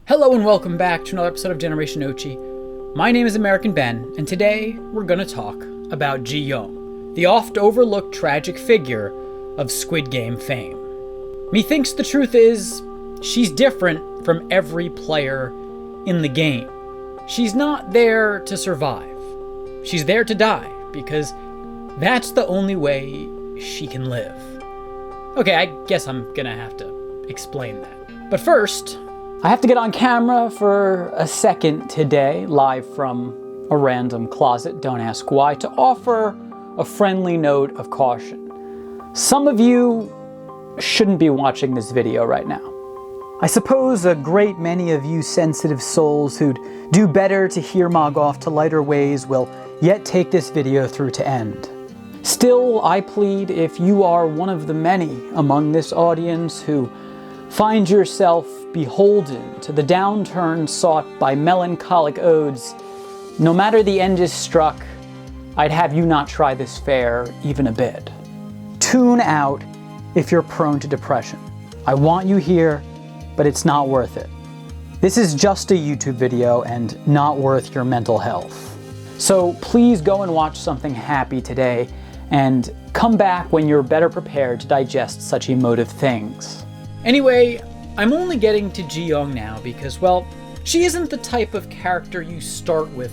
Hello and welcome back to another episode of Generation Ochi. My name is American Ben, and today we're going to talk about Ji-yeong, the oft-overlooked tragic figure of Squid Game fame. Methinks the truth is, she's different from every player in the game. She's not there to survive. She's there to die, because that's the only way she can live. Okay, I guess I'm gonna have to explain that. But first, I have to get on camera for a second today, live from a random closet, don't ask why, to offer a friendly note of caution. Some of you shouldn't be watching this video right now. I suppose a great many of you sensitive souls who'd do better to hear Mog off to lighter ways will yet take this video through to end. Still, I plead, if you are one of the many among this audience who find yourself beholden to the downturn sought by melancholic odes, no matter the end is struck, I'd have you not try this fare even a bit. Tune out if you're prone to depression. I want you here, but it's not worth it. This is just a YouTube video and not worth your mental health. So please go and watch something happy today and come back when you're better prepared to digest such emotive things. Anyway, I'm only getting to Ji-yeong now because, well, she isn't the type of character you start with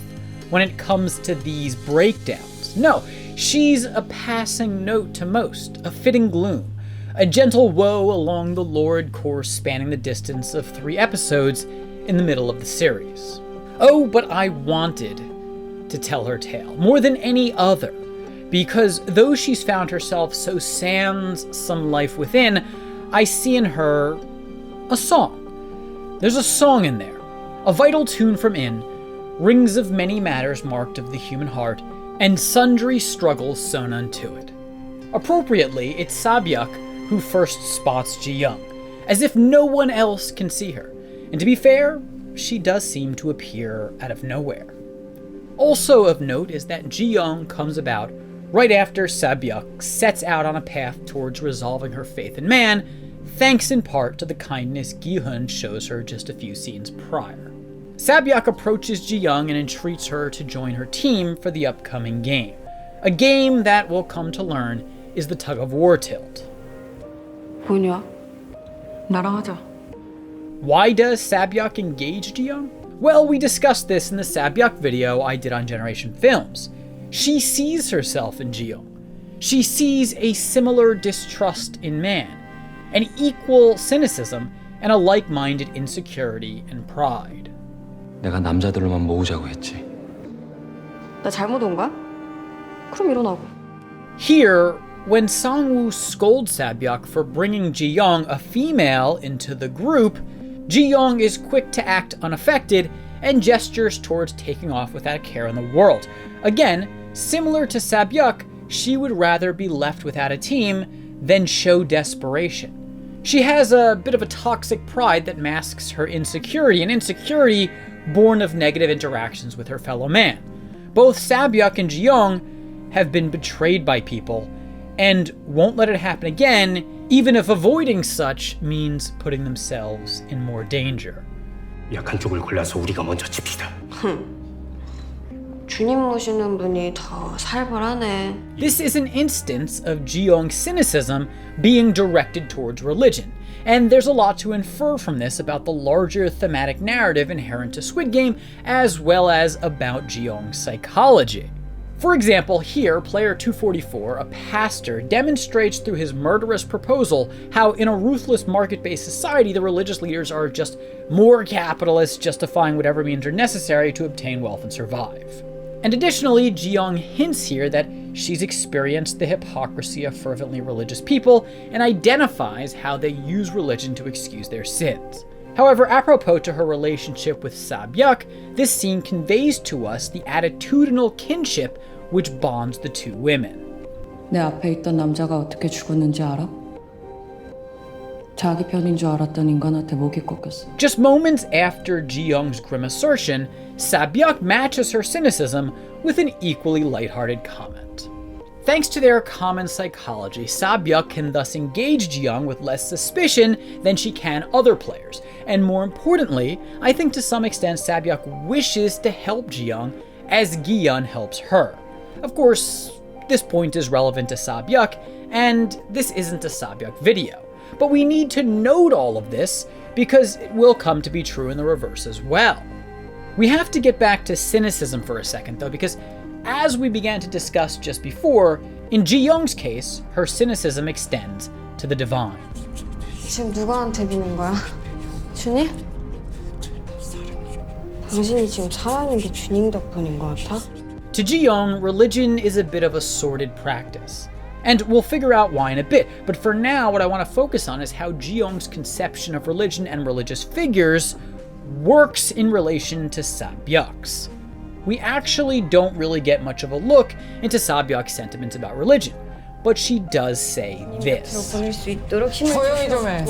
when it comes to these breakdowns. No, she's a passing note to most, a fitting gloom, a gentle woe along the lurid course spanning the distance of 3 episodes in the middle of the series. Oh, but I wanted to tell her tale, more than any other, because though she's found herself so sans some life within, I see in her a song. There's a song in there, a vital tune from In, rings of many matters marked of the human heart, and sundry struggles sewn unto it. Appropriately, it's Sabyuk who first spots Ji-yeong, as if no one else can see her. And to be fair, she does seem to appear out of nowhere. Also of note is that Ji-yeong comes about right after Sabyuk sets out on a path towards resolving her faith in man, thanks in part to the kindness Gi-hun shows her just a few scenes prior. Sabyuk approaches Ji-yeong and entreats her to join her team for the upcoming game. A game that we'll come to learn is the tug-of-war tilt. 뭐냐? 나랑 하자. Why does Sabyuk engage Ji-yeong? Well, we discussed this in the Sabyuk video I did on Generation Films. She sees herself in Ji-yeong. She sees a similar distrust in man, an equal cynicism, and a like-minded insecurity and pride. 내가 남자들로만 모으자고 했지. 나 잘못 온가? 그럼 일어나고. Here, when Sang-woo scolds Sabyuk for bringing Ji-yeong, a female, into the group, Ji-yeong is quick to act unaffected and gestures towards taking off without a care in the world. Again, similar to Sabyuk, she would rather be left without a team than show desperation. She has a bit of a toxic pride that masks her insecurity, an insecurity born of negative interactions with her fellow man. Both Sabyuk and Ji-yeong have been betrayed by people and won't let it happen again, even if avoiding such means putting themselves in more danger. 약한 쪽을 골라서 우리가 먼저 칩시다. 주님 모시는 분이 더 살벌하네. This is an instance of Ji-yeong's cynicism being directed towards religion, and there's a lot to infer from this about the larger thematic narrative inherent to Squid Game, as well as about Ji-yeong's psychology. For example, here, player 244, a pastor, demonstrates through his murderous proposal how in a ruthless market-based society, the religious leaders are just more capitalists, justifying whatever means are necessary to obtain wealth and survive. And additionally, Ji-yeong hints here that she's experienced the hypocrisy of fervently religious people and identifies how they use religion to excuse their sins. However, apropos to her relationship with Sabyuk, this scene conveys to us the attitudinal kinship which bonds the two women. 내 앞에 있던 남자가 어떻게 죽었는지 알아? 자기 편인 줄 알았던 인간한테 목이 꺾였어. Just moments after Ji-yeong's grim assertion, Sabyuk matches her cynicism with an equally lighthearted comment. Thanks to their common psychology, Sabyuk can thus engage Ji-yeong with less suspicion than she can other players. And more importantly, I think to some extent Sabyuk wishes to help Ji-yeong as Gi-yeon helps her. Of course, this point is relevant to Sabyuk, and this isn't a Sabyuk video. But we need to note all of this because it will come to be true in the reverse as well. We have to get back to cynicism for a second though, because as we began to discuss just before, in Ji-yeong's case, her cynicism extends to the divine. 지금 누구한테 비는 거야? 주님? 당신이 지금 살아있는 게 주님 덕분인 것 같아? To Ji-yeong, religion is a bit of a sordid practice. And we'll figure out why in a bit, but for now what I want to focus on is how Ji-yeong's conception of religion and religious figures works in relation to Sabyuk's. We actually don't really get much of a look into Sabyuk's sentiments about religion, but she does say this. 보낼 수 있도록 힘을 조용히 좀 해.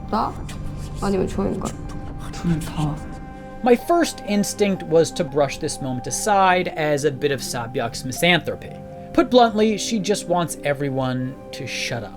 나? 아니면 조인가? 둘 다. My first instinct was to brush this moment aside as a bit of Sabyuk's misanthropy. Put bluntly, she just wants everyone to shut up.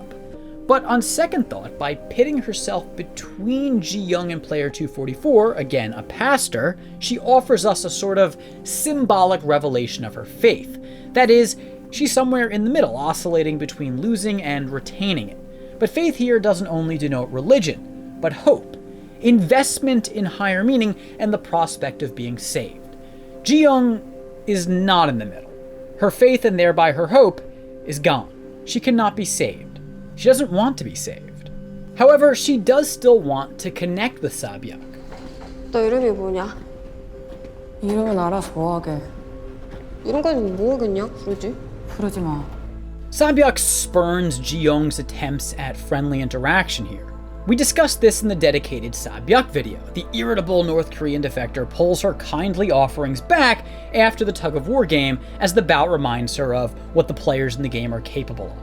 But on second thought, by pitting herself between Ji-yeong and player 244, again a pastor, she offers us a sort of symbolic revelation of her faith. That is, she's somewhere in the middle, oscillating between losing and retaining it. But faith here doesn't only denote religion, but hope, investment in higher meaning, and the prospect of being saved. Ji-yeong is not in the middle. Her faith and thereby her hope is gone. She cannot be saved. She doesn't want to be saved. However, she does still want to connect with Sabyuk. 너 이름이 뭐냐? 이러면 알아서 뭐하게. 이름까지 뭐 하겠냐? 부르지? 부르지 마. Sabyuk spurns Ji-yeong's attempts at friendly interaction here. We discussed this in the dedicated Sabyuk video. The irritable North Korean defector pulls her kindly offerings back after the tug-of-war game as the bout reminds her of what the players in the game are capable of.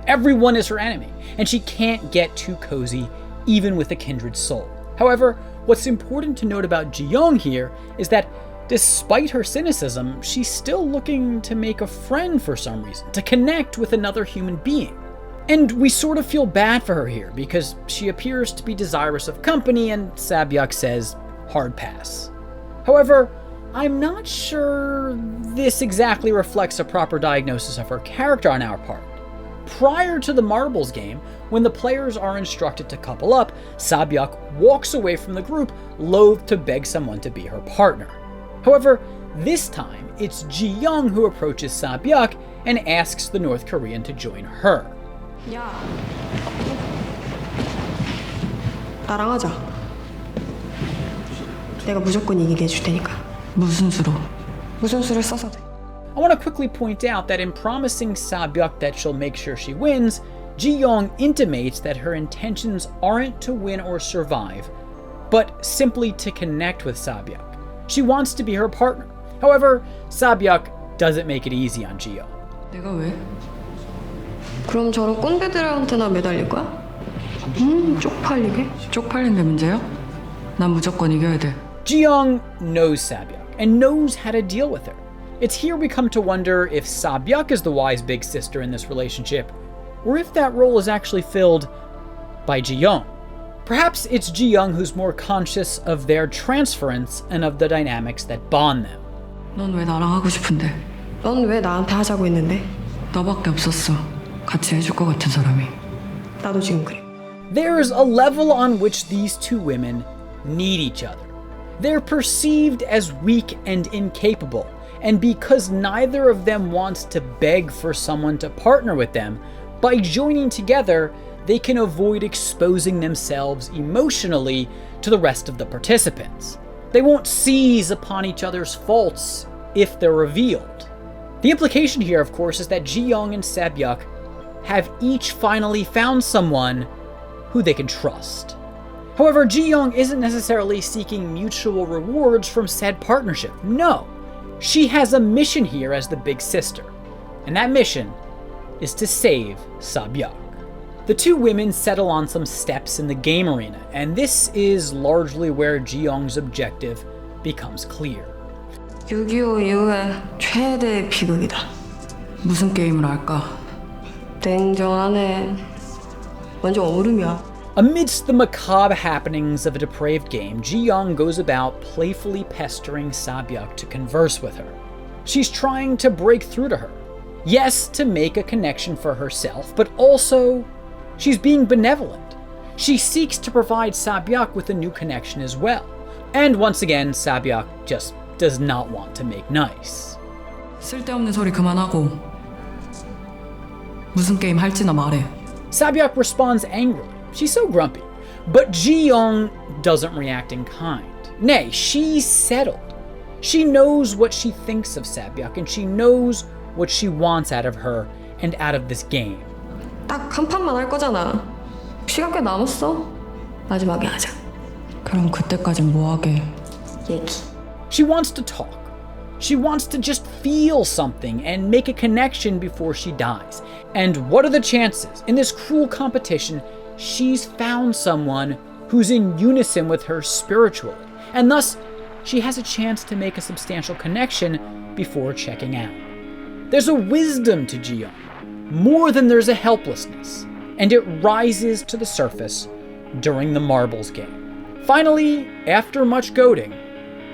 Everyone is her enemy, and she can't get too cozy, even with a kindred soul. However, what's important to note about Ji-yeong here is that despite her cynicism, she's still looking to make a friend for some reason, to connect with another human being. And we sort of feel bad for her here, because she appears to be desirous of company, and Sabyuk says, hard pass. However, I'm not sure this exactly reflects a proper diagnosis of her character on our part. Prior to the marbles game, when the players are instructed to couple up, Sabyuk walks away from the group, loath to beg someone to be her partner. However, this time, it's Ji-yeong who approaches Sabyuk and asks the North Korean to join her. 야, 나랑 하자. 내가 무조건 이기게 해줄 테니까. 무슨 수로? 무슨 수를 써서 돼. I want to quickly point out that in promising Sabyuk that she'll make sure she wins, Ji-yeong intimates that her intentions aren't to win or survive, but simply to connect with Sabyuk. She wants to be her partner. However, Sabyuk doesn't make it easy on Ji-yeong. 내가 왜? 그럼 저런 꼰대들한테나 매달릴 거야? 쪽팔리게? 쪽팔린 게 문제야? 난 무조건 이겨야 돼. Ji-yeong knows Sabyuk and knows how to deal with her. It's here we come to wonder if Sabyuk is the wise big sister in this relationship, or if that role is actually filled by Ji-yeong. Perhaps it's Ji-yeong who's more conscious of their transference and of the dynamics that bond them. 넌 왜 나랑 하고 싶은데? 넌 왜 나한테 하자고 했는데? 너밖에 없었어. 같이 해줄 것 같은 사람이. 나도 지금 그래. There's a level on which these two women need each other. They're perceived as weak and incapable, and because neither of them wants to beg for someone to partner with them, by joining together, they can avoid exposing themselves emotionally to the rest of the participants. They won't seize upon each other's faults if they're revealed. The implication here, of course, is that Ji-yeong and Sabyuk have each finally found someone who they can trust. However, Ji-yeong isn't necessarily seeking mutual rewards from said partnership. No. She has a mission here as the big sister, and that mission is to save Sabyuk. The two women settle on some steps in the game arena, and this is largely where Ji-yeong's objective becomes clear. 6.25 이후에 최대의 비극이다. 무슨 게임을 할까? 냉정하네. 완전 얼음이야. Amidst the macabre happenings of a depraved game, Ji-yeong goes about playfully pestering Sabyuk to converse with her. She's trying to break through to her. Yes, to make a connection for herself, but also she's being benevolent. She seeks to provide Sabyuk with a new connection as well. And once again, Sabyuk just does not want to make nice. 쓸데없는 소리 그만하고 무슨 게임 할지나 말해. Sabyuk responds angrily. She's so grumpy. But Ji-yeong doesn't react in kind. Nay, she's settled. She knows what she thinks of Sabyuk, and she knows what she wants out of her and out of this game. 딱 한 판만 할 거잖아. 시간 꽤 남았어. 마지막에 하자. 그럼 그때까진 뭐하게? 얘기. She wants to talk. She wants to just feel something and make a connection before she dies. And what are the chances? In this cruel competition, she's found someone who's in unison with her spiritually, and thus she has a chance to make a substantial connection before checking out. There's a wisdom to Ji-yeong, more than there's a helplessness, and it rises to the surface during the marbles game. Finally, after much goading,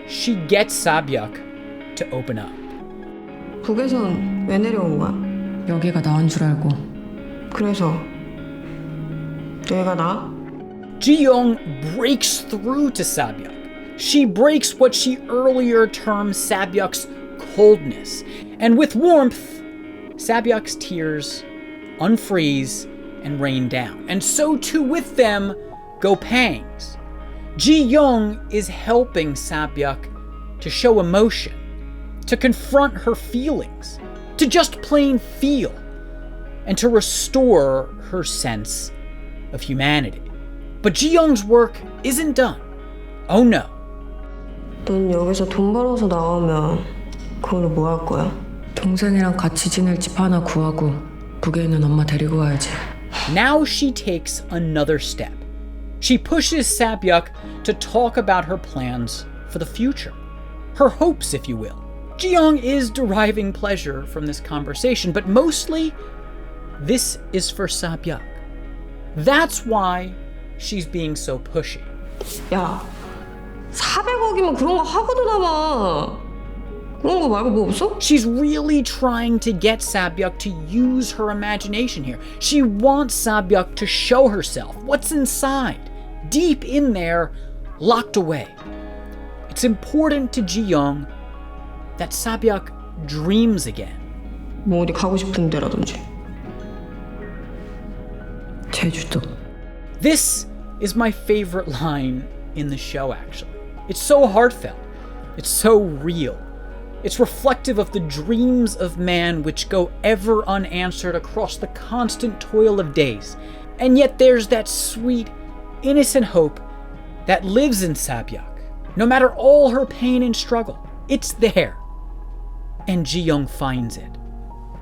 she gets Sabyuk to open up. 북에선 왜 내려온 거야? 여기가 나은 줄 알고. 그래서 얘가 나? Ji-yeong breaks through to Sabyuk. She breaks what she earlier termed Sabyuk's coldness. And with warmth, Sabyuk's tears unfreeze and rain down. And so too with them go pangs. Ji-yeong is helping Sabyuk to show emotion, to confront her feelings, to just plain feel, and to restore her sense of humanity. But Ji-yeong's work isn't done. Oh no. 넌 여기서 돈 벌어서 나오면 그걸로 뭐 할 거야? 동생이랑 같이 지낼 집 하나 구하고 북에 있는 엄마 데리고 와야지. Now she takes another step. She pushes Sabyuk to talk about her plans for the future. Her hopes, if you will. Ji-yeong is deriving pleasure from this conversation, but mostly, this is for Sabyuk. That's why she's being so pushy. 야, 400억이면 그런 거 하고도 남아. 그런 거 말고 뭐 없어? She's really trying to get Sabyuk to use her imagination here. She wants Sabyuk to show herself what's inside, deep in there, locked away. It's important to Ji-yeong that Sabyuk dreams again. 뭐 어디 가고 싶은 데라든지. 제주도. This is my favorite line in the show, actually. It's so heartfelt. It's so real. It's reflective of the dreams of man which go ever unanswered across the constant toil of days. And yet there's that sweet, innocent hope that lives in Sabyuk. No matter all her pain and struggle, it's there. And Ji-yeong finds it.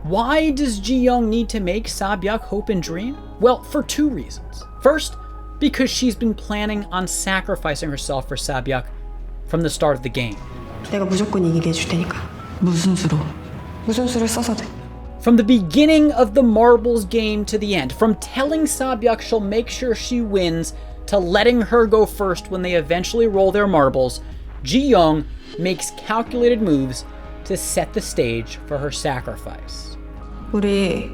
Why does Ji-yeong need to make Sabyuk hope and dream? Well, for two reasons. First, because she's been planning on sacrificing herself for Sabyuk from the start of the game. 내가 무조건 이기게 해줄 테니까. 무슨 수로? 무슨 수를 써서 돼. From the beginning of the marbles game to the end, from telling Sabyuk she'll make sure she wins to letting her go first when they eventually roll their marbles, Ji-yeong makes calculated moves to set the stage for her sacrifice. 우리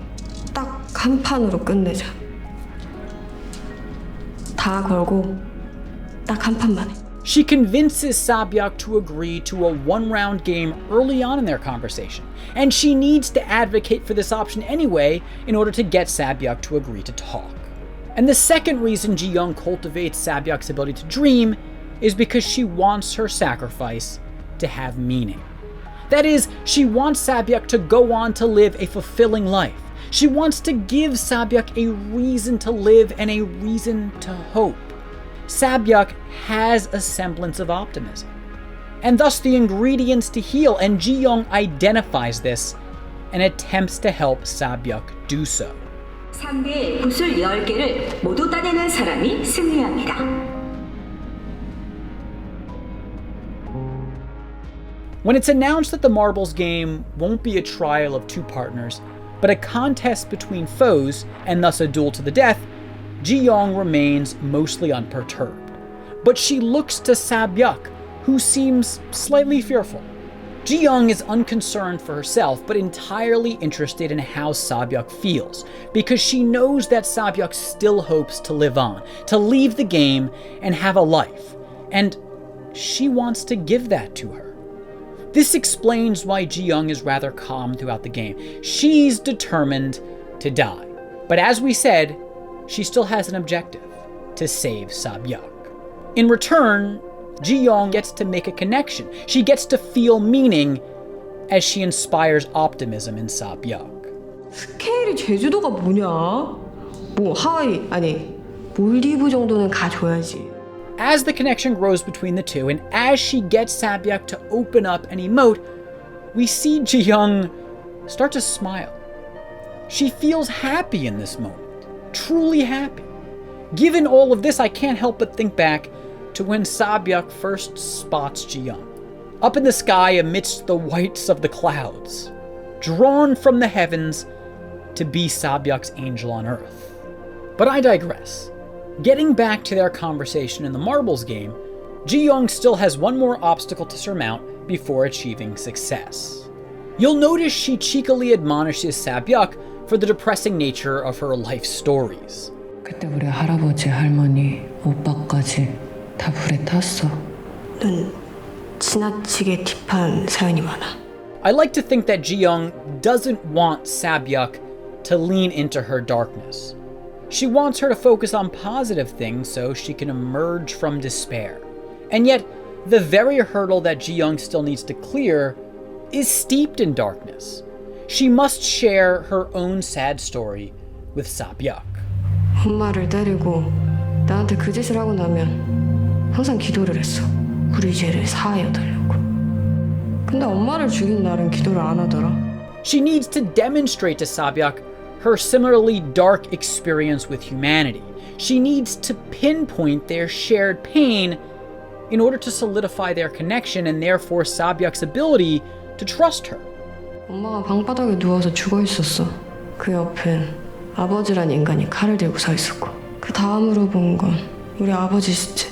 딱 한 판으로 끝내자. 다 걸고 딱 한 판만 해. She convinces Sabyuk to agree to a one-round game early on in their conversation, and she needs to advocate for this option anyway in order to get Sabyuk to agree to talk. And the second reason Ji-yeong cultivates Sabyuk's ability to dream is because she wants her sacrifice to have meaning. That is, she wants Sabyuk to go on to live a fulfilling life. She wants to give Sabyuk a reason to live and a reason to hope. Sabyuk has a semblance of optimism, and thus the ingredients to heal, and Ji-yeong identifies this and attempts to help Sabyuk do so. 상대의 구슬 10개를 모두 따내는 사람이 승리합니다. When it's announced that the marbles game won't be a trial of two partners, but a contest between foes, and thus a duel to the death, Ji-yeong remains mostly unperturbed. But she looks to Sabyuk, who seems slightly fearful. Ji-yeong is unconcerned for herself, but entirely interested in how Sabyuk feels, because she knows that Sabyuk still hopes to live on, to leave the game and have a life, and she wants to give that to her. This explains why Ji-yeong is rather calm throughout the game. She's determined to die. But as we said, she still has an objective: to save Sabyuk. In return, Ji-yeong gets to make a connection. She gets to feel meaning as she inspires optimism in Sabyuk. 스케일이 제주도가 뭐냐? 뭐 하와이 아니 몰디브 정도는 가줘야지. As the connection grows between the two, and as she gets Sabyuk to open up and emote, we see Ji-yeong start to smile. She feels happy in this moment, truly happy. Given all of this, I can't help but think back to when Sabyuk first spots Ji-yeong, up in the sky amidst the whites of the clouds, drawn from the heavens to be Sabyuk's angel on earth. But I digress. Getting back to their conversation in the marbles game, Ji-yeong still has one more obstacle to surmount before achieving success. You'll notice she cheekily admonishes Sabyuk for the depressing nature of her life stories. 그때 우리 할아버지, 할머니, 오빠까지 다 불에 탔어. 넌 지나치게 딥한 사연이 많아. I like to think that Ji-yeong doesn't want Sabyuk to lean into her darkness. She wants her to focus on positive things so she can emerge from despair. And yet, the very hurdle that Ji-yeong still needs to clear is steeped in darkness. She must share her own sad story with Sabyuk. 엄마를 때리고 나한테 그 짓을 하고 나면 항상 기도를 했어. 우리 죄를 사하여 달라고. 근데 엄마를 죽인 날은 기도를 안 하더라. She needs to demonstrate to Sabyuk her similarly dark experience with humanity. She needs to pinpoint their shared pain in order to solidify their connection and therefore Sabyuk's ability to trust her. 엄마가 방바닥에 누워서 죽어 있었어. 그 옆엔 아버지란 인간이 칼을 들고 서 있었고. 그 다음으로 본 건 우리 아버지 시체.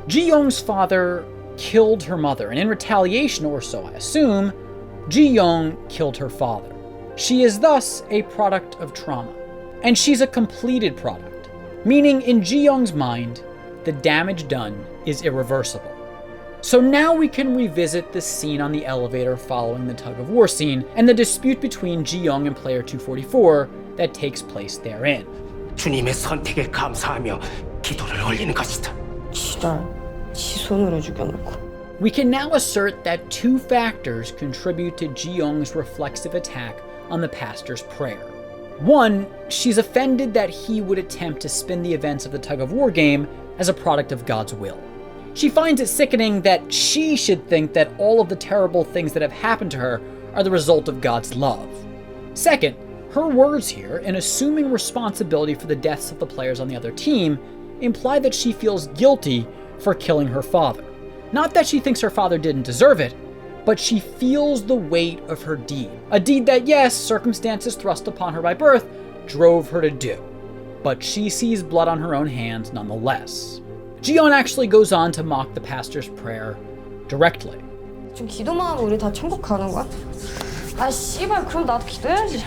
Ji-yeong's father killed her mother, and in retaliation, or so I assume, Ji-yeong killed her father. She is thus a product of trauma, and she's a completed product, meaning in Ji-yeong's mind, the damage done is irreversible. So now we can revisit the scene on the elevator following the tug-of-war scene, and the dispute between Ji-yeong and player 244 that takes place therein. 주님의 선택에 감사하며 기도를 올리는 것이다. 지랄, 지 손으로 죽여놓고. We can now assert that two factors contribute to Ji-yeong's reflexive attack on the pastor's prayer. One, she's offended that he would attempt to spin the events of the tug-of-war game as a product of God's will. She finds it sickening that she should think that all of the terrible things that have happened to her are the result of God's love. Second, her words here, in assuming responsibility for the deaths of the players on the other team, imply that she feels guilty for killing her father. Not that she thinks her father didn't deserve it, but she feels the weight of her deed. A deed that, yes, circumstances thrust upon her by birth drove her to do, but she sees blood on her own hands nonetheless. Ji-yeong actually goes on to mock the pastor's prayer directly. 지금 기도만 하면 우리 다 천국 가는 거야? 아 씨발 그럼 나도 기도해야지.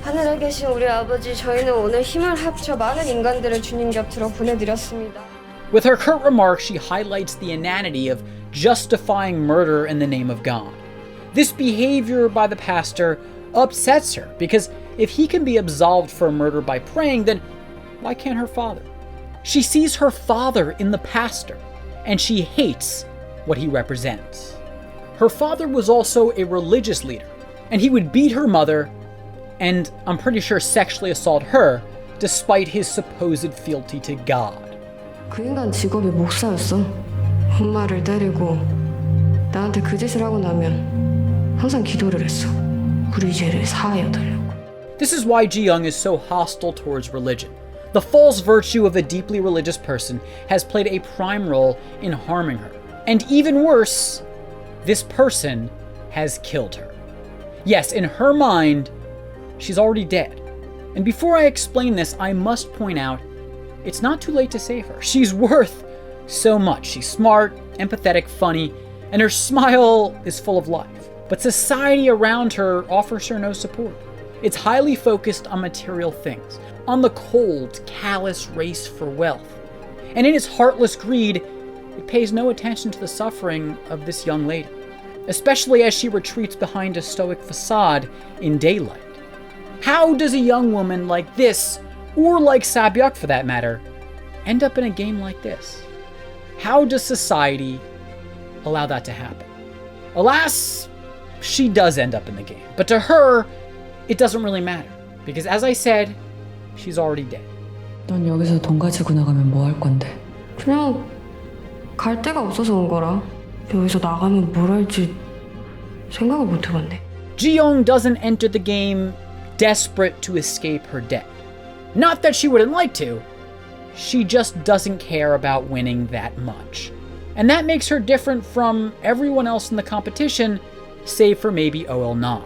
하늘에 계신 우리 아버지, 저희는 오늘 힘을 합쳐 많은 인간들을 주님 곁으로 보내드렸습니다. With her curt remarks, she highlights the inanity of justifying murder in the name of God. This behavior by the pastor upsets her, because if he can be absolved for murder by praying, then why can't her father? She sees her father in the pastor, and she hates what he represents. Her father was also a religious leader, and he would beat her mother, and I'm pretty sure sexually assault her, despite his supposed fealty to God. 그 인간 직업이 목사였어. 엄마를 때리고 나한테 그 짓을 하고 나면 항상 기도를 했어. 우리 죄를 사하여 달라고. This is why Ji-yeong is so hostile towards religion. The false virtue of a deeply religious person has played a prime role in harming her. And even worse, this person has killed her. Yes, in her mind, she's already dead. And before I explain this, I must point out, it's not too late to save her. She's worth so much. She's smart, empathetic, funny, and her smile is full of life. But society around her offers her no support. It's highly focused on material things, on the cold, callous race for wealth. And in its heartless greed, it pays no attention to the suffering of this young lady, especially as she retreats behind a stoic facade in daylight. How does a young woman like this, or like Sabyuk for that matter, end up in a game like this? How does society allow that to happen? Alas, she does end up in the game. But to her, it doesn't really matter. Because as I said, she's already dead. 넌 여기서 돈 가지고 나가면 뭐 할 건데? 그냥 갈 데가 없어서 온 거라. 여기서 나가면 뭘 할지 생각을 못 해봤네. Ji-yeong doesn't enter the game desperate to escape her debt. Not that she wouldn't like to, she just doesn't care about winning that much. And that makes her different from everyone else in the competition, save for maybe OL-na.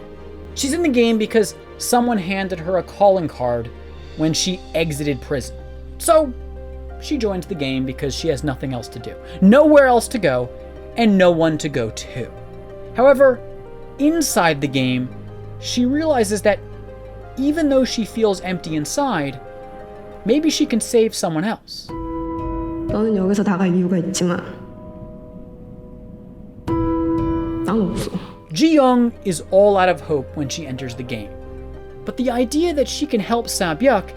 She's in the game because someone handed her a calling card when she exited prison. So she joins the game because she has nothing else to do, nowhere else to go, and no one to go to. However, inside the game, she realizes that even though she feels empty inside, maybe she can save someone else. 너는 여기서 나갈 이유가 있지만 난 없어. Ji-yeong is all out of hope when she enters the game. But the idea that she can help Sabyuk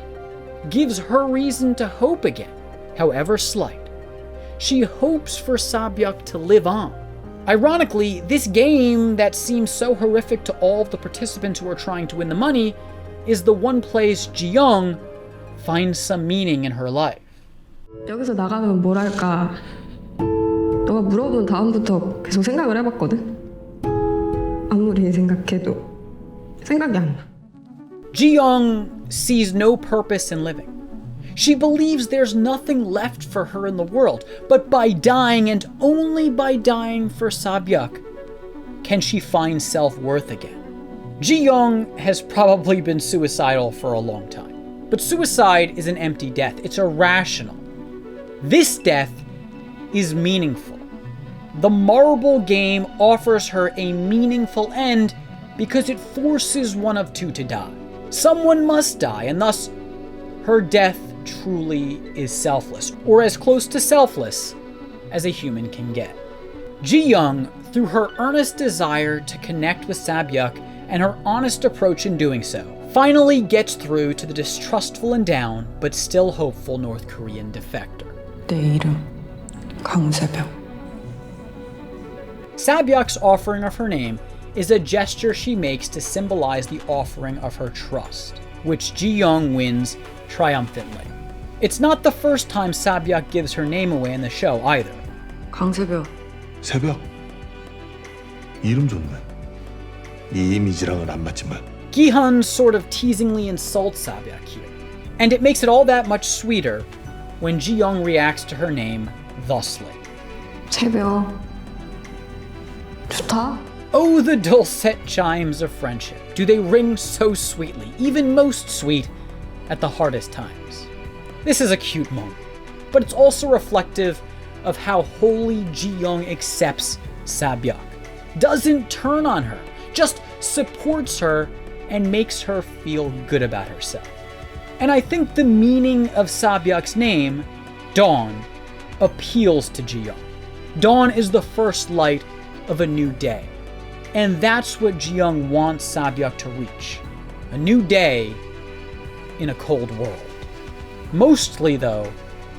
gives her reason to hope again, however slight. She hopes for Sabyuk to live on. Ironically, this game that seems so horrific to all of the participants who are trying to win the money is the one place Ji-yeong finds some meaning in her life. 여기서 나가면 뭘 할까? 너가 물어본 다음부터 계속 생각을 해봤거든. 아무리 생각해도 생각이 안 나. Ji-yeong sees no purpose in living. She believes there's nothing left for her in the world, but by dying, and only by dying for Sabyuk, can she find self-worth again. Ji-yeong has probably been suicidal for a long time, but suicide is an empty death. It's irrational. This death is meaningful. The marble game offers her a meaningful end because it forces one of two to die. Someone must die, and thus her death truly is selfless, or as close to selfless as a human can get. Ji-yeong, through her earnest desire to connect with Sabyuk and her honest approach in doing so, finally gets through to the distrustful and down, but still hopeful North Korean defector. 내 이름 강세병. Sabyuk's offering of her name is a gesture she makes to symbolize the offering of her trust, which Ji-yeong wins triumphantly. It's not the first time Sabyuk gives her name away in the show either. 강세병. 새벽? 이름 좋네. 네 이미지랑은 안 맞지만. Gi-hun sort of teasingly insults Sabyuk here, and it makes it all that much sweeter when Ji-yeong reacts to her name thusly. 새벽 좋다. Oh, the dulcet chimes of friendship. Do they ring so sweetly, even most sweet, at the hardest times. This is a cute moment, but it's also reflective of how wholly Ji-yeong accepts Sabyuk, doesn't turn on her, just supports her and makes her feel good about herself. And I think the meaning of Sabyuk's name, Dawn, appeals to Ji-yeong. Dawn is the first light of a new day. And that's what Ji-yeong wants Sabyuk to reach. A new day in a cold world. Mostly though,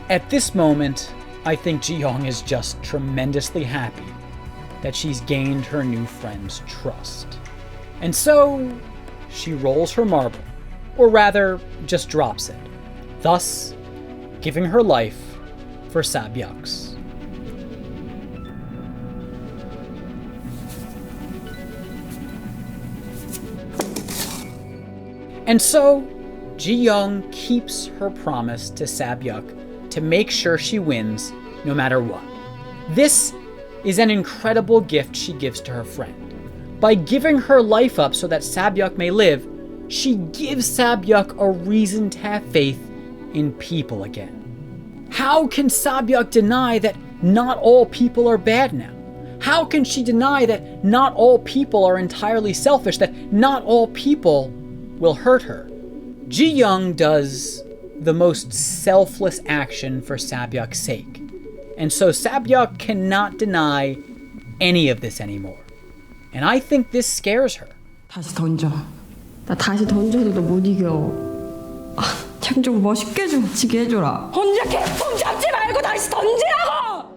at this moment, I think Ji-yeong is just tremendously happy that she's gained her new friend's trust. And so, she rolls her marble, or rather, just drops it, thus giving her life for Sabyuk's. And so, Ji-yeong keeps her promise to Sabyuk to make sure she wins no matter what. This is an incredible gift she gives to her friend. By giving her life up so that Sabyuk may live, she gives Sabyuk a reason to have faith in people again. How can Sabyuk deny that not all people are bad now? How can she deny that not all people are entirely selfish, that not all people will hurt her? Ji-yeong does the most selfless action for Sabyuk's sake. And so Sabyuk cannot deny any of this anymore. And I think this scares her. 다시 던져. 나 다시 던져도 너 못 이겨. 좀 멋있게 좀 지게 해줘라. 혼자 개폼 잡지 말고 다시 던지라고!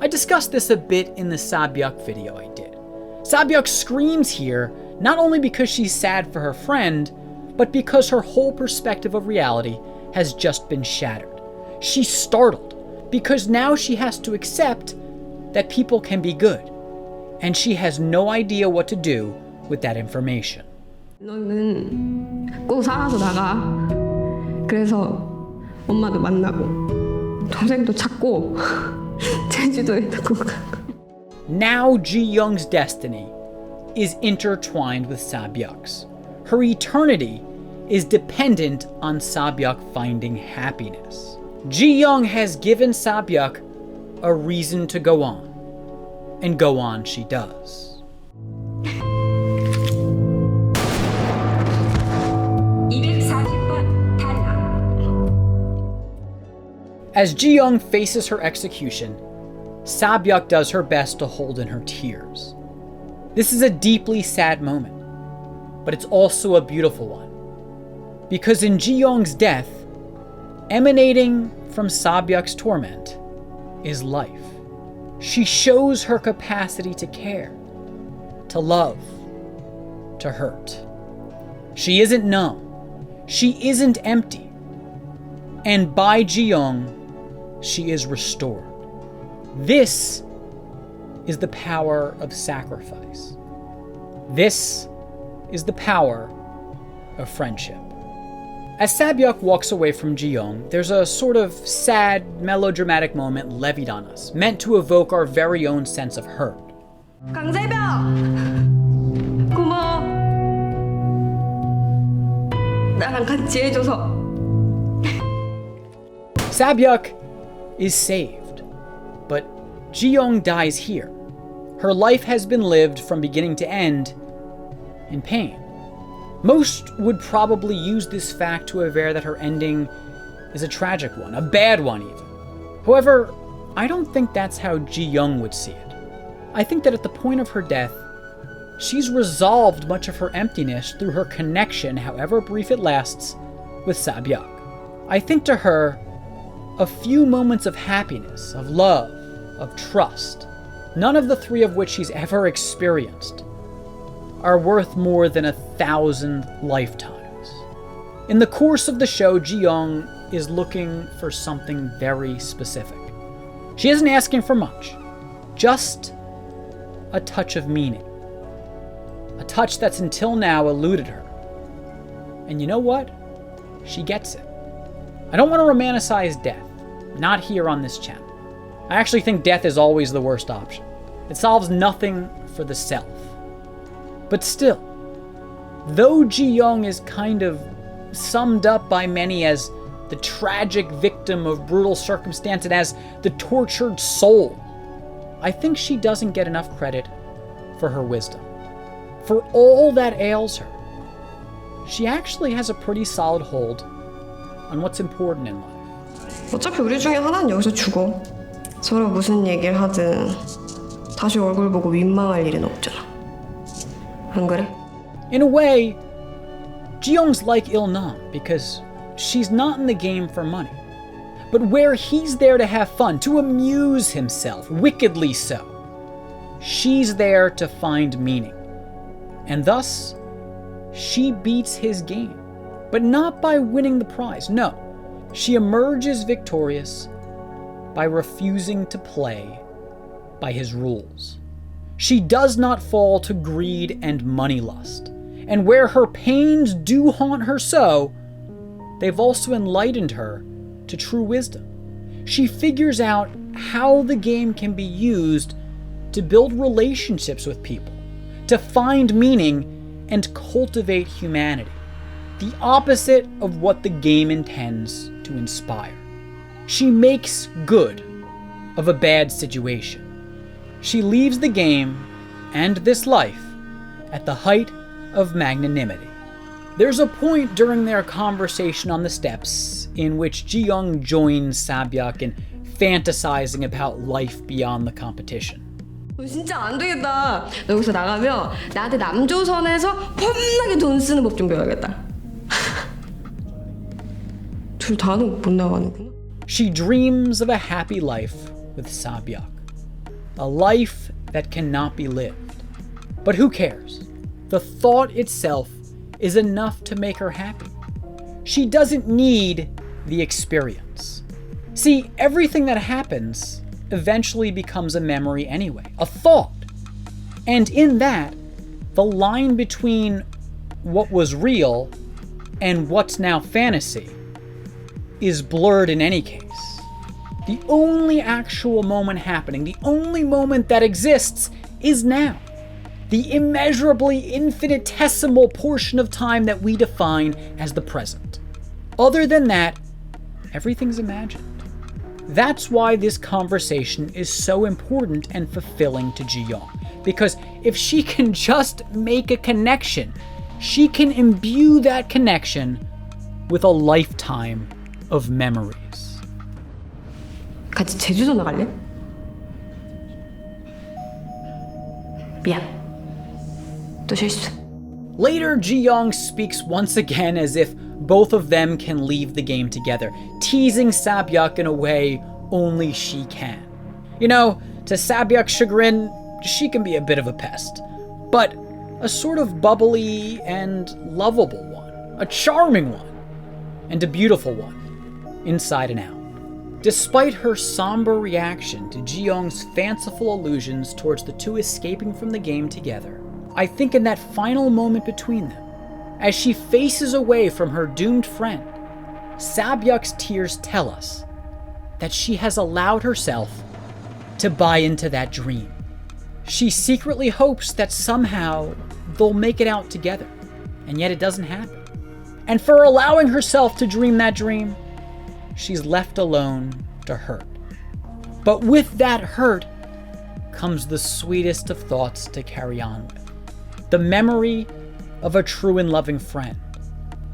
I discussed this a bit in the Sabyuk video I did. Sabyuk screams here not only because she's sad for her friend, but because her whole perspective of reality has just been shattered. She's startled because now she has to accept that people can be good, and she has no idea what to do with that information. 너는 꼭 살아서 나가. 그래서 엄마도 만나고 동생도 찾고 제주도에도 꼭 가고. Now Ji-yeong's destiny is intertwined with Sabyuk's. Her eternity is dependent on Sabyuk finding happiness. Ji-yeong has given Sabyuk a reason to go on, and go on she does. As Ji-yeong faces her execution, Sabyuk does her best to hold in her tears. This is a deeply sad moment, but it's also a beautiful one. Because in Ji-yeong's death, emanating from Sabyuk's torment is life. She shows her capacity to care, to love, to hurt. She isn't numb. She isn't empty. And by Ji-yeong, she is restored. This is the power of sacrifice. This is the power of friendship. As Sabyuk walks away from Ji-yeong, there's a sort of sad, melodramatic moment levied on us, meant to evoke our very own sense of hurt. 강세벽! 고마워. 나랑 같이 해줘서. Sabyuk is saved, but Ji-yeong dies here. Her life has been lived from beginning to end in pain. Most would probably use this fact to aver that her ending is a tragic one, a bad one even. However, I don't think that's how Ji-yeong would see it. I think that at the point of her death, she's resolved much of her emptiness through her connection, however brief it lasts, with Sabyuk. I think to her, a few moments of happiness, of love, of trust, none of the three of which she's ever experienced, are worth more than 1,000 lifetimes. In the course of the show, Ji-yeong is looking for something very specific. She isn't asking for much, just a touch of meaning. A touch that's until now eluded her. And you know what? She gets it. I don't want to romanticize death, not here on this channel. I actually think death is always the worst option. It solves nothing for the self. But still, though Ji-yeong is kind of summed up by many as the tragic victim of brutal circumstance and as the tortured soul, I think she doesn't get enough credit for her wisdom. For all that ails her, she actually has a pretty solid hold on what's important in life. 어차피 우리 중에 하나는 여기서 죽어. 서로 무슨 얘기를 하든 다시 얼굴 보고 민망할 일은 없잖아. 안 그래? In a way, Ji-yeong's like Il-nam because she's not in the game for money. But where he's there to have fun, to amuse himself, wickedly so, she's there to find meaning. And thus, she beats his game. But not by winning the prize, no. She emerges victorious by refusing to play by his rules. She does not fall to greed and money lust. And where her pains do haunt her so, they've also enlightened her to true wisdom. She figures out how the game can be used to build relationships with people, to find meaning and cultivate humanity, the opposite of what the game intends to inspire. She makes good of a bad situation. She leaves the game and this life at the height of magnanimity. There's a point during their conversation on the steps in which Ji-yeong joins Sabyak in fantasizing about life beyond the competition. 너 진짜 안 되겠다. 너 여기서 나가면 나한테 남조선에서 험나게 돈 쓰는 법 좀 배워야겠다. 둘 다는 못 나가는구나. She dreams of a happy life with Sabyak, a life that cannot be lived. But who cares? The thought itself is enough to make her happy. She doesn't need the experience. See, everything that happens eventually becomes a memory anyway, a thought. And in that, the line between what was real and what's now fantasy is blurred in any case. The only actual moment happening, the only moment that exists, is now. The immeasurably infinitesimal portion of time that we define as the present. Other than that, everything's imagined. That's why this conversation is so important and fulfilling to Ji-yeong. Because if she can just make a connection, she can imbue that connection with a lifetime of memories. 같이 제주도 나갈래? 미안. 또 실수. Later, Ji-yeong speaks once again as if both of them can leave the game together, teasing Sabyak in a way only she can. You know, to Sabyak's chagrin, she can be a bit of a pest, but a sort of bubbly and lovable one, a charming one, and a beautiful one, inside and out. Despite her somber reaction to Ji-yeong's fanciful allusions towards the two escaping from the game together, I think in that final moment between them, as she faces away from her doomed friend, Sabyak's tears tell us that she has allowed herself to buy into that dream. She secretly hopes that somehow they'll make it out together, and yet it doesn't happen. And for allowing herself to dream that dream, she's left alone to hurt. But with that hurt comes the sweetest of thoughts to carry on with. The memory of a true and loving friend,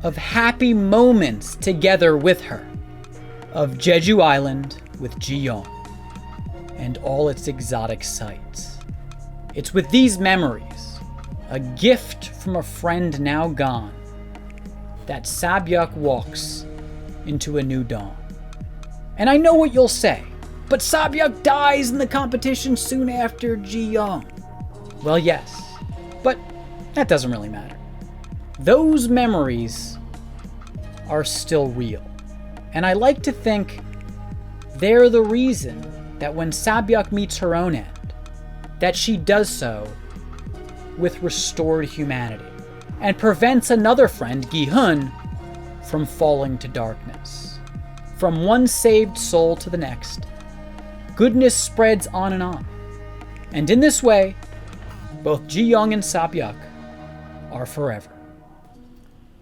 of happy moments together with her, of Jeju Island with Ji-yeong, and all its exotic sights. It's with these memories, a gift from a friend now gone, that Sabyak walks into a new dawn. And I know what you'll say, but Sabyak dies in the competition soon after Ji-yeong. Well, yes, but that doesn't really matter. Those memories are still real. And I like to think they're the reason that when Sabyak meets her own end, that she does so with restored humanity and prevents another friend, Gi-hun, from falling to darkness. From one saved soul to the next, goodness spreads on and on. And in this way, both Ji-yeong and Sabyak are forever.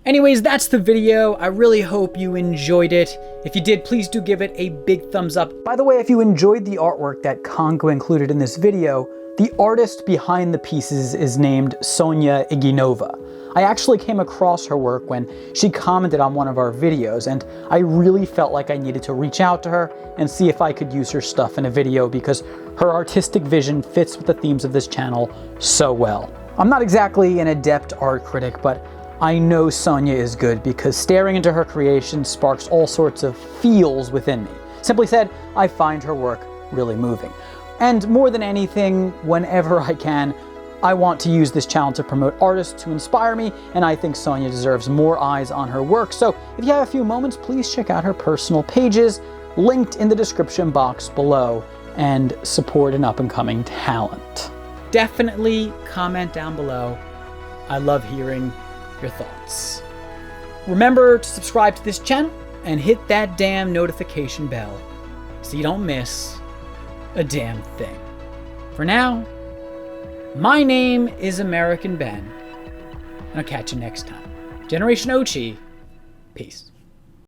Anyways, that's the video. I really hope you enjoyed it. If you did, please do give it a big thumbs up. By the way, if you enjoyed the artwork that Kongo included in this video, the artist behind the pieces is named Sonya Iginova. I actually came across her work when she commented on one of our videos, and I really felt like I needed to reach out to her and see if I could use her stuff in a video because her artistic vision fits with the themes of this channel so well. I'm not exactly an adept art critic, but I know Sonya is good because staring into her creation sparks all sorts of feels within me. Simply said, I find her work really moving. And more than anything, whenever I can, I want to use this channel to promote artists who inspire me, and I think Sonya deserves more eyes on her work. So if you have a few moments, please check out her personal pages, linked in the description box below, and support an up-and-coming talent. Definitely comment down below. I love hearing your thoughts. Remember to subscribe to this channel and hit that damn notification bell so you don't miss a damn thing. For now, My name is American Ben, and I'll catch you next time. Generation Ochi, peace.